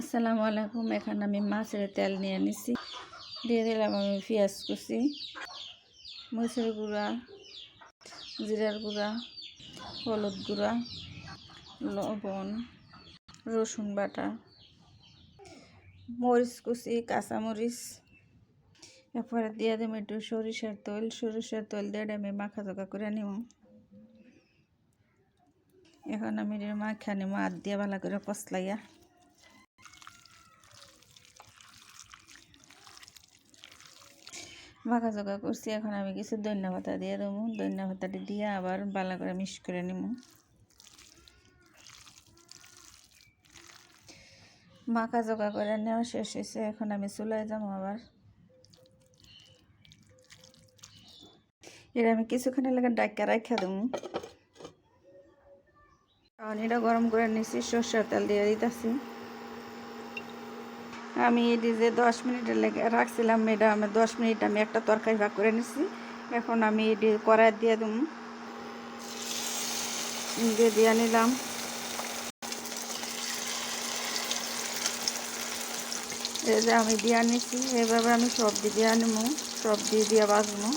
আসসালামু আলাইকুম। এখানে আমি মাছের তেল নিয়ে নিছি, দিয়ে দিলাম আমি পেঁয়াজ কুচি, মরিচের গুঁড়া, জিরার গুঁড়া, হলুদ গুঁড়া, লবণ, রসুন বাটা, মরিচ কুচি, কাঁচামরিচ। এরপরে দিয়ে দেবো একটু সরিষার তেল দিয়ে আমি মাখা জোগা করে নিব। এখন আমি মাখা নিব হাত দিয়ে ভালো করে কষলাইয়া। মাখা জোগা করছি, এখন আমি কিছু ধনিয়া পাতা দিয়ে দেবো। ধনিয়া পাতাটি দিয়ে আবার ভালো করে মিক্স করে নিব। মাখা জোগা করে নেওয়া শেষ হয়েছে, এখন আমি চুলায় যাবো আবার। এটা আমি কিছুক্ষণ লেগে ডাক্কা রাখা দেবো। এটা গরম করে নিচ্ছি, সরষের তেল দিয়ে দিতেছি। আমি এটি যে 10 মিনিটের লেগে রাখছিলাম, এটা আমি 10 মিনিট আমি একটা তরকারি ভাগ করে নিচ্ছি। এখন আমি এটি কড়াই দিয়ে দেবো, দিয়ে নিলাম। এই যে আমি দিয়ে নিচ্ছি, এভাবে আমি সবজি দিয়ে নিব, সবজি দিয়ে বাজবো।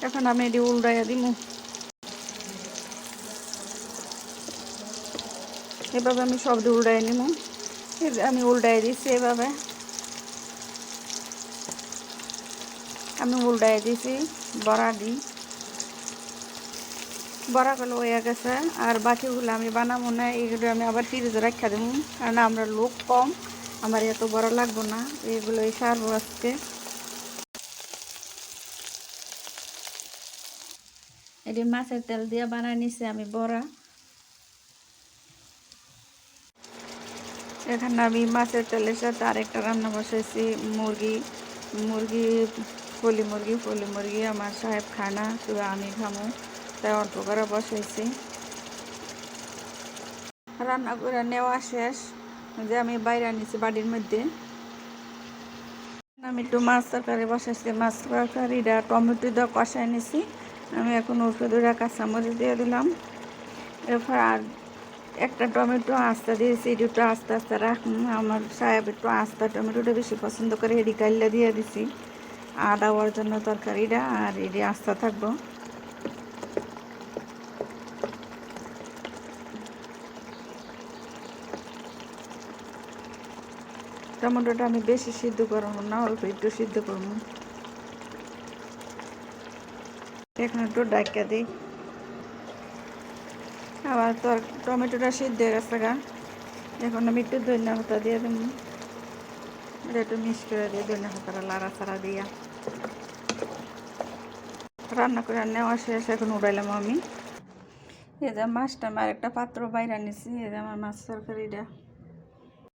এখন আমি এটি উল্টাইয়া দিব। এভাবে আমি সবজি উল্টাই নিব। আমি উল্টাই দিচ্ছি, এভাবে আমি উল্টাই দিছি। বড়াগুলো হয়ে গেছে, আর বাকিগুলো আমি বানাবো না। এগুলো আমি আবার ফ্রিজে রাখা দেবো, কারণ আমরা লোক কম, আমার এত বড় লাগবো না। এগুলোই সারবো আজকে। এটি মাছের তেল দিয়ে বানাই নিছি আমি বড়া। এখানে আমি মাছের তেলের সাথে আরেকটা রান্না বসাইছি, মুরগি ফলি মুরগি আমার সাহেব খানা, শুধু আমি খামো, তাই অল্প করে বসাইছি। রান্না করে নেওয়া শেষ, যে আমি বাইরে আনিছি বাড়ির মধ্যে। আমি একটু মাছ তরকারি বসাইছি, মাছ তরকারিটা টমেটো দিয়ে কষাই নিছি। আমি এখন উপরে 2টা কাঁচামরিচ দিয়ে দিলাম। এরপর আর একটা টমেটো আস্তে দিয়েছি, একটু আস্তে আস্তে রাখুন। আমার সাহেব একটু আস্তে টমেটোটা বেশি পছন্দ করে, এডি কাইল্লা দিয়ে দিছি আদা হওয়ার জন্য তরকারিটা, আর এডি আস্তে থাকবো। টমেটোটা আমি বেশি সিদ্ধ করবো না, অল্প একটু সিদ্ধ করবো। এখন একটু ডাক্কা দিই। আবার টমেটোটা সিদ্ধ হয়ে গেছে গা। এখন আমি একটু ধনিয়া পাতা দিয়ে দেবো, এটা একটু মিক্স করে দিয়ে ধনিয়া পাতাটা লাড়াচাড়া দিয়া রান্না করে নেওয়া শেষ। এখন উড়াইলাম আমি। এই যে মাছটা আমার একটা পাত্র বাইরে নিছি, এই যে আমার মাছ তরকারিটা।